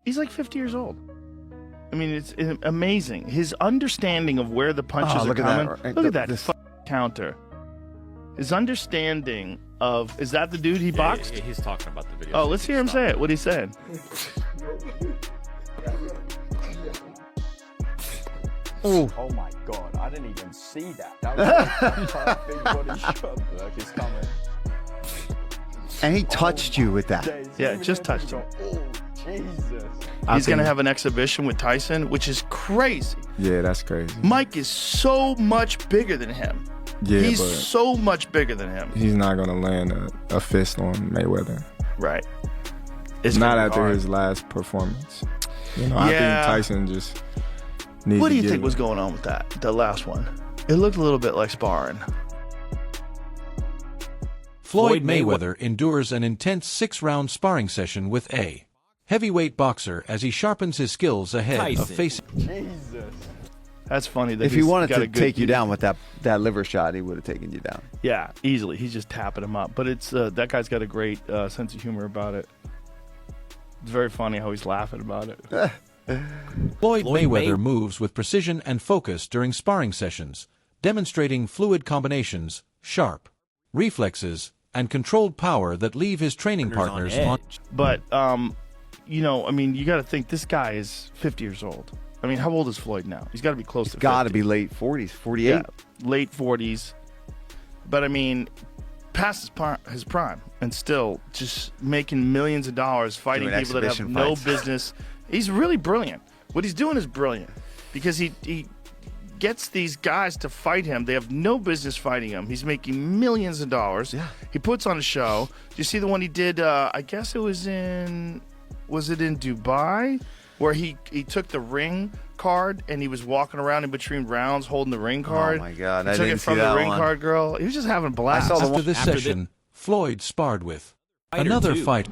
He's like 50 years old. I mean, it's amazing. His understanding of where the punches are coming. Look at that counter. His understanding of, is that the dude he boxed? Yeah, he's talking about the video. Oh, let's hear him say it. What he said. Oh my God, I didn't even see that. That was a big body shot. Look, he's coming. And he touched you with that. Yeah, just touched him. Oh, Jesus. He's going to have an exhibition with Tyson, which is crazy. Yeah, that's crazy. Mike is so much bigger than him. Yeah, he's but so much bigger than him. he's not going to land a fist on Mayweather. Right. It's Not after hard. his last performance. You know, I think Tyson just needs What do to you get think was going on with that, the last one? It looked a little bit like sparring. Floyd Mayweather endures an intense 6-round sparring session with a heavyweight boxer as he sharpens his skills ahead of facing. Jesus. That's funny. That If he wanted got to a good, take you down with that liver shot, he would have taken you down. Yeah, easily. He's just tapping him up. But it's that guy's got a great sense of humor about it. It's very funny how he's laughing about it. Floyd Mayweather moves with precision and focus during sparring sessions, demonstrating fluid combinations, sharp reflexes, and controlled power that leave his training partners on. But, you know, I mean, you got to think this guy is 50 years old. I mean, how old is Floyd now? He's got to be close to 50. Got to be late 40s, 48. Yeah, late 40s. But, I mean, past his prime and still just making millions of dollars fighting Doing people that have exhibition no fights. business. He's really brilliant. What he's doing is brilliant because he gets these guys to fight him. They have no business fighting him. He's making millions of dollars. Yeah. He puts on a show. Do you see the one he did? I guess it was in Dubai, where he took the ring card and he was walking around in between rounds holding the ring card. Oh my God, He I took didn't it from see the that ring one. card girl. He was just having a blast. I saw the After this session, Floyd sparred with another fighter.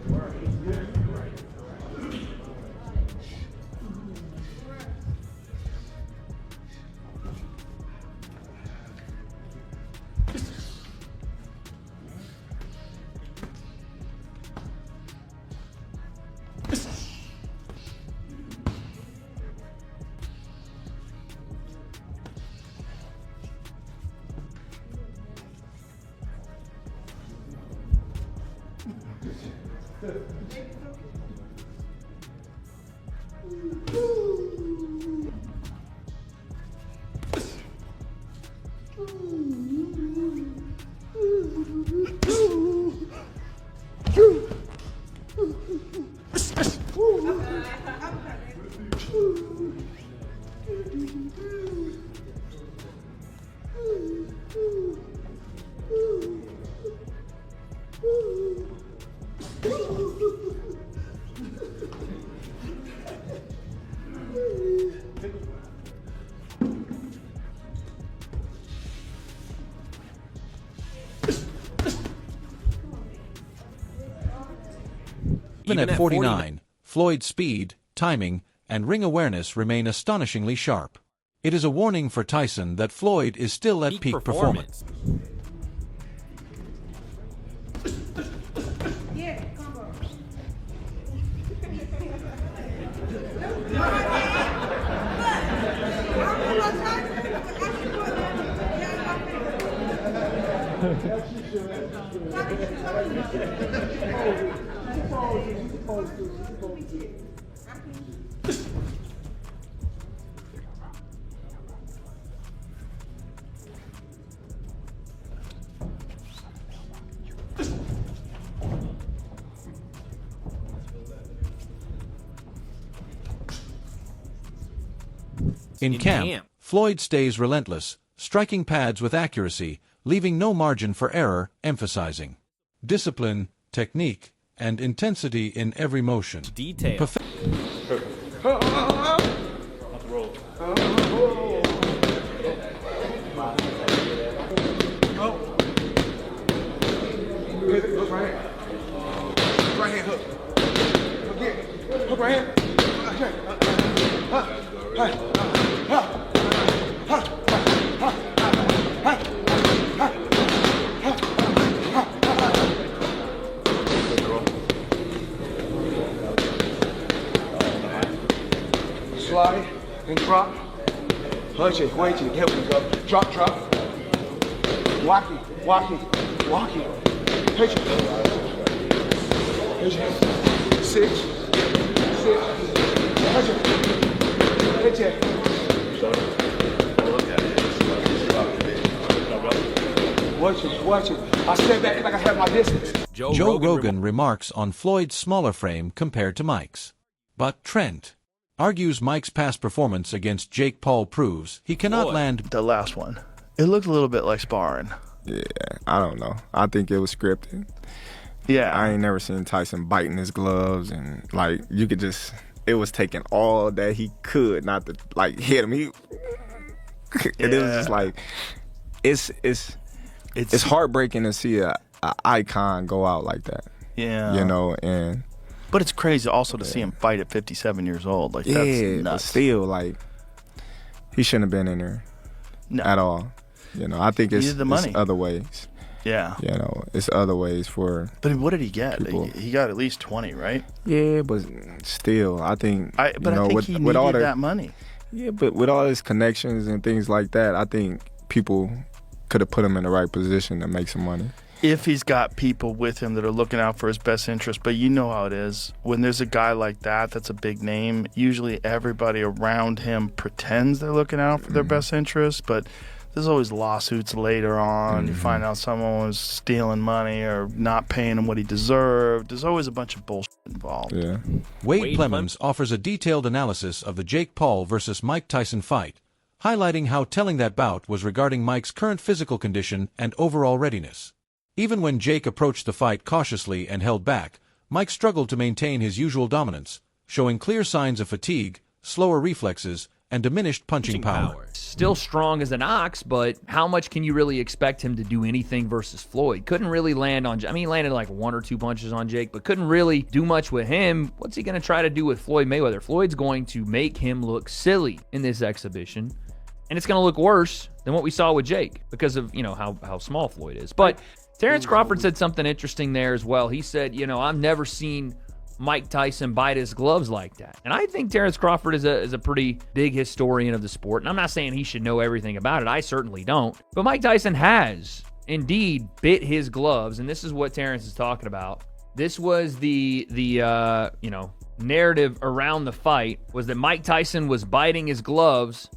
Even at 49, Floyd's speed, timing, and ring awareness remain astonishingly sharp. It is a warning for Tyson that Floyd is still at peak performance. In camp, Floyd stays relentless, striking pads with accuracy, leaving no margin for error, emphasizing discipline, technique, and intensity in every motion. Detail. Right hand hook. Hook right hand. slide, and drop. Punch it, wait it, here we go. Drop, drop. Walk it, walk it, walk it. Pitch it. Pitch it. 6, 6. Punch it. Pitch it. Watch it, watch it. I step back like I have my distance. Joe Rogan remarks on Floyd's smaller frame compared to Mike's. But Trent argues Mike's past performance against Jake Paul proves he cannot land. The last one. It looked a little bit like sparring. Yeah, I don't know. I think it was scripted. Yeah. I ain't never seen Tyson biting his gloves, and like you could just, it was taking all that he could not to like hit him. And it was just like, it's heartbreaking to see a icon go out like that. Yeah. You know, and but it's crazy also to see him fight at 57 years old. Like, that's nuts. But still, like, he shouldn't have been in there at all. You know, I think it's other ways. Yeah. You know, it's other ways for. But what did he get? People. He got at least 20, right? Yeah, but still, I think. I think he needed that money. Yeah, but with all his connections and things like that, I think people could have put him in the right position to make some money. If he's got people with him that are looking out for his best interest. But you know how it is. When there's a guy like that that's a big name, usually everybody around him pretends they're looking out for their best interest, but there's always lawsuits later on. You find out someone was stealing money or not paying him what he deserved. There's always a bunch of bullshit involved. Yeah. Wade Clemens offers a detailed analysis of the Jake Paul versus Mike Tyson fight, highlighting how telling that bout was regarding Mike's current physical condition and overall readiness. Even when Jake approached the fight cautiously and held back, Mike struggled to maintain his usual dominance, showing clear signs of fatigue, slower reflexes, and diminished punching power. Still strong as an ox, but how much can you really expect him to do anything versus Floyd? Couldn't really land on, he landed like 1 or 2 punches on Jake, but couldn't really do much with him. What's he going to try to do with Floyd Mayweather? Floyd's going to make him look silly in this exhibition, and it's going to look worse than what we saw with Jake because of, how small Floyd is. But Terrence Crawford said something interesting there as well. He said, I've never seen Mike Tyson bite his gloves like that. And I think Terrence Crawford is a pretty big historian of the sport. And I'm not saying he should know everything about it. I certainly don't. But Mike Tyson has indeed bit his gloves. And this is what Terrence is talking about. This was the narrative around the fight was that Mike Tyson was biting his gloves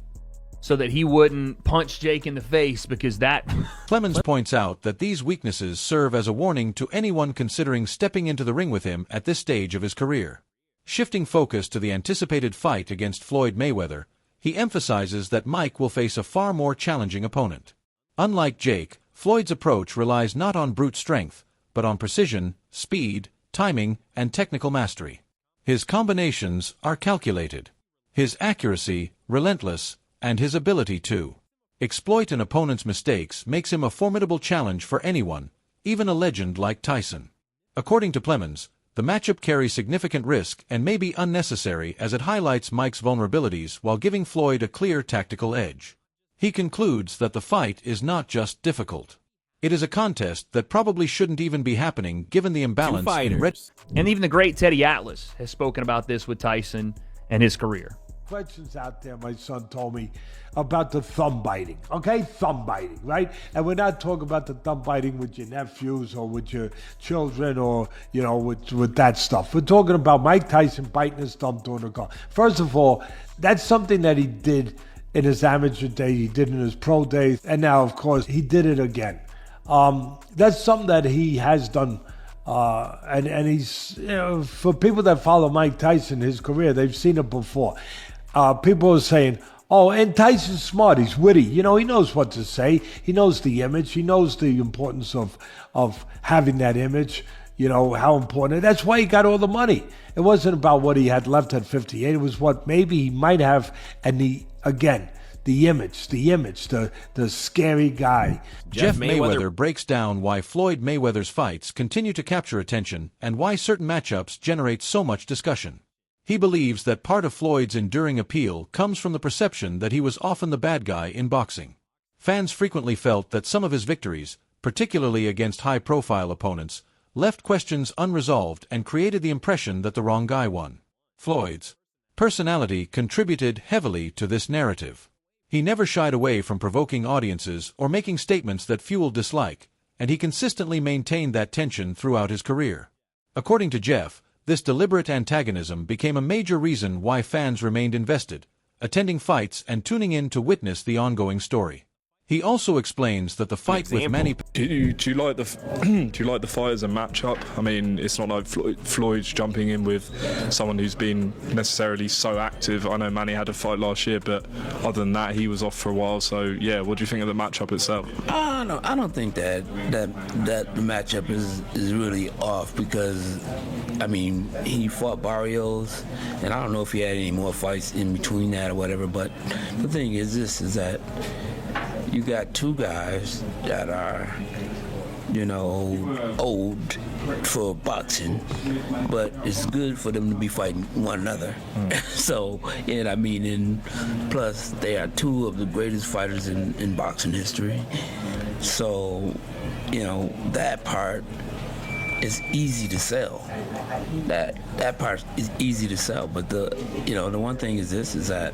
so that he wouldn't punch Jake in the face because that... Clemens points out that these weaknesses serve as a warning to anyone considering stepping into the ring with him at this stage of his career. Shifting focus to the anticipated fight against Floyd Mayweather, he emphasizes that Mike will face a far more challenging opponent. Unlike Jake, Floyd's approach relies not on brute strength, but on precision, speed, timing, and technical mastery. His combinations are calculated. His accuracy, relentless, and his ability to exploit an opponent's mistakes makes him a formidable challenge for anyone, even a legend like Tyson. According to Clemens, the matchup carries significant risk and may be unnecessary as it highlights Mike's vulnerabilities while giving Floyd a clear tactical edge. He concludes that the fight is not just difficult. It is a contest that probably shouldn't even be happening given the imbalance in red. And even the great Teddy Atlas has spoken about this with Tyson and his career. Questions out there, my son told me, about the thumb biting, okay? Thumb biting, right? And we're not talking about the thumb biting with your nephews or with your children or, with that stuff. We're talking about Mike Tyson biting his thumb during the call. First of all, that's something that he did in his amateur days, he did in his pro days, and now, of course, he did it again. That's something that he has done. And he's, for people that follow Mike Tyson, his career, they've seen it before. People are saying, and Tyson's smart, he's witty. He knows what to say. He knows the image. He knows the importance of having that image, how important. That's why he got all the money. It wasn't about what he had left at 58. It was what maybe he might have, and the image, the scary guy. Jeff Mayweather breaks down why Floyd Mayweather's fights continue to capture attention and why certain matchups generate so much discussion. He believes that part of Floyd's enduring appeal comes from the perception that he was often the bad guy in boxing. Fans frequently felt that some of his victories, particularly against high-profile opponents, left questions unresolved and created the impression that the wrong guy won. Floyd's personality contributed heavily to this narrative. He never shied away from provoking audiences or making statements that fueled dislike, and he consistently maintained that tension throughout his career. According to Jeff, this deliberate antagonism became a major reason why fans remained invested, attending fights and tuning in to witness the ongoing story. He also explains that the fight with Manny... Do you like the fight as a matchup? I mean, it's not like Floyd's jumping in with someone who's been necessarily so active. I know Manny had a fight last year, but other than that, he was off for a while. So yeah, what do you think of the matchup itself? I don't think that the matchup is really off, because I mean, he fought Barrios, and I don't know if he had any more fights in between that or whatever. But the thing is that you got two guys that are, old for boxing, but it's good for them to be fighting one another. So, and plus they are two of the greatest fighters in boxing history. So, that part is easy to sell. That part is easy to sell. But the one thing is that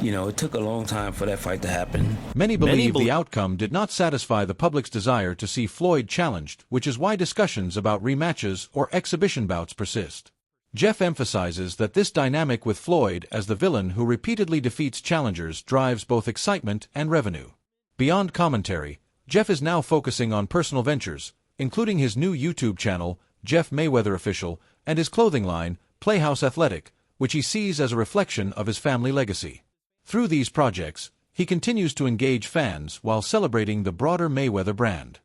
it took a long time for that fight to happen. Many believe the outcome did not satisfy the public's desire to see Floyd challenged, which is why discussions about rematches or exhibition bouts persist. Jeff emphasizes that this dynamic with Floyd as the villain who repeatedly defeats challengers drives both excitement and revenue. Beyond commentary, Jeff is now focusing on personal ventures, including his new YouTube channel, Jeff Mayweather Official, and his clothing line, Playhouse Athletic, which he sees as a reflection of his family legacy. Through these projects, he continues to engage fans while celebrating the broader Mayweather brand.